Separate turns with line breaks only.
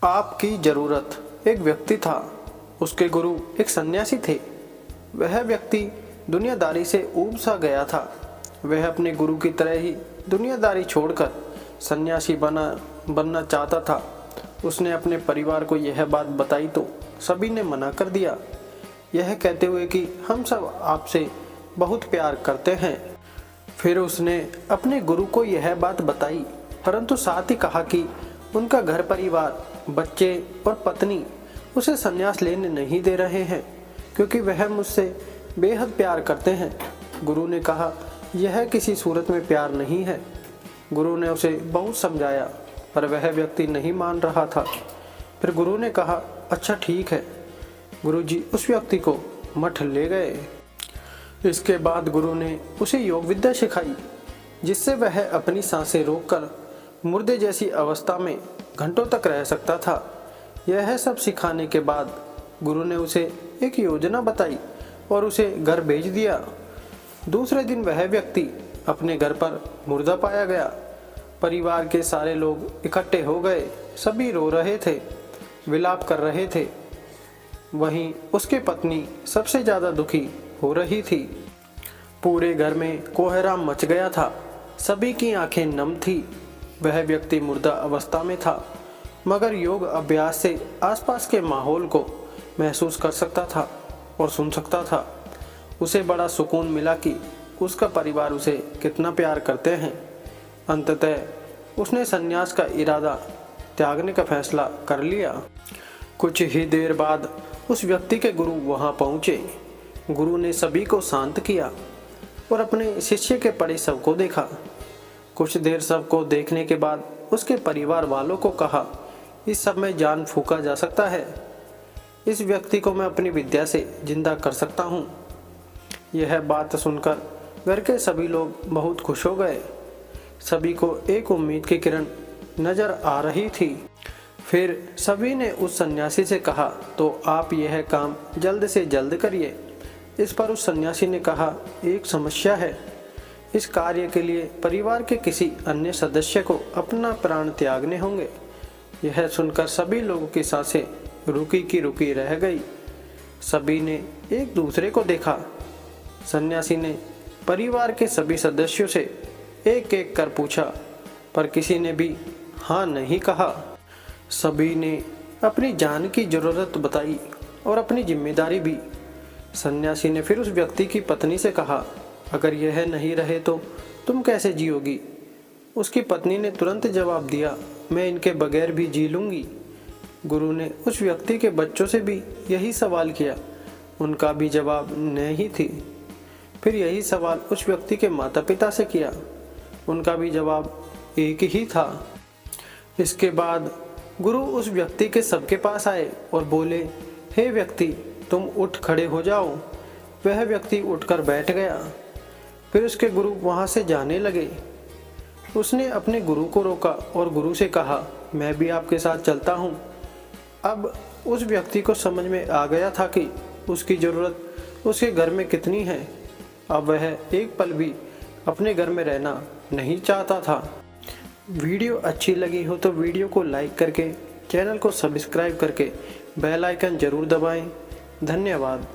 आपकी जरूरत। एक व्यक्ति था, उसके गुरु एक सन्यासी थे। वह व्यक्ति दुनियादारी से ऊब सा गया था। वह अपने गुरु की तरह ही दुनियादारी छोड़कर सन्यासी बनना चाहता था। उसने अपने परिवार को यह बात बताई तो सभी ने मना कर दिया, यह कहते हुए कि हम सब आपसे बहुत प्यार करते हैं। फिर उसने अपने गुरु को यह बात बताई, परंतु साथ ही कहा कि उनका घर परिवार, बच्चे और पत्नी उसे संन्यास लेने नहीं दे रहे हैं, क्योंकि वह मुझसे बेहद प्यार करते हैं। गुरु ने कहा, यह किसी सूरत में प्यार नहीं है। गुरु ने उसे बहुत समझाया, पर वह व्यक्ति नहीं मान रहा था। फिर गुरु ने कहा, अच्छा ठीक है। गुरुजी उस व्यक्ति को मठ ले गए। इसके बाद गुरु ने उसे योग विद्या सिखाई, जिससे वह अपनी सांसें रोककर मुर्दे जैसी अवस्था में घंटों तक रह सकता था। यह सब सिखाने के बाद गुरु ने उसे एक योजना बताई और उसे घर भेज दिया। दूसरे दिन वह व्यक्ति अपने घर पर मुर्दा पाया गया। परिवार के सारे लोग इकट्ठे हो गए। सभी रो रहे थे, विलाप कर रहे थे। वहीं उसकी पत्नी सबसे ज्यादा दुखी हो रही थी। पूरे घर में कोहराम मच गया था। सभी की आंखें नम थी। वह व्यक्ति मुर्दा अवस्था में था, मगर योग अभ्यास से आसपास के माहौल को महसूस कर सकता था और सुन सकता था। उसे बड़ा सुकून मिला कि उसका परिवार उसे कितना प्यार करते हैं। अंततः उसने संन्यास का इरादा त्यागने का फैसला कर लिया। कुछ ही देर बाद उस व्यक्ति के गुरु वहां पहुंचे। गुरु ने सभी को शांत किया और अपने शिष्य के पड़े शव को देखा। कुछ देर शव को देखने के बाद उसके परिवार वालों को कहा, इस सब में जान फूंका जा सकता है। इस व्यक्ति को मैं अपनी विद्या से जिंदा कर सकता हूँ। यह बात सुनकर घर के सभी लोग बहुत खुश हो गए। सभी को एक उम्मीद की किरण नजर आ रही थी। फिर सभी ने उस सन्यासी से कहा, तो आप यह काम जल्द से जल्द करिए। इस पर उस सन्यासी ने कहा, एक समस्या है। इस कार्य के लिए परिवार के किसी अन्य सदस्य को अपना प्राण त्यागने होंगे। यह सुनकर सभी लोगों की सांसें रुकी की रुकी रह गई। सभी ने एक दूसरे को देखा। सन्यासी ने परिवार के सभी सदस्यों से एक एक कर पूछा, पर किसी ने भी हाँ नहीं कहा। सभी ने अपनी जान की जरूरत बताई और अपनी जिम्मेदारी भी। सन्यासी ने फिर उस व्यक्ति की पत्नी से कहा, अगर यह नहीं रहे तो तुम कैसे जियोगी? उसकी पत्नी ने तुरंत जवाब दिया, मैं इनके बगैर भी जी लूंगी। गुरु ने उस व्यक्ति के बच्चों से भी यही सवाल किया। उनका भी जवाब नहीं थी। फिर यही सवाल उस व्यक्ति के माता पिता से किया। उनका भी जवाब एक ही था। इसके बाद गुरु उस व्यक्ति के सबके पास आए और बोले, हे व्यक्ति, तुम उठ खड़े हो जाओ। वह व्यक्ति उठकर बैठ गया। फिर उसके गुरु वहां से जाने लगे। उसने अपने गुरु को रोका और गुरु से कहा, मैं भी आपके साथ चलता हूँ। अब उस व्यक्ति को समझ में आ गया था कि उसकी ज़रूरत उसके घर में कितनी है। अब वह एक पल भी अपने घर में रहना नहीं चाहता था। वीडियो अच्छी लगी हो तो वीडियो को लाइक करके, चैनल को सब्सक्राइब करके बेल आइकन जरूर दबाएं। धन्यवाद।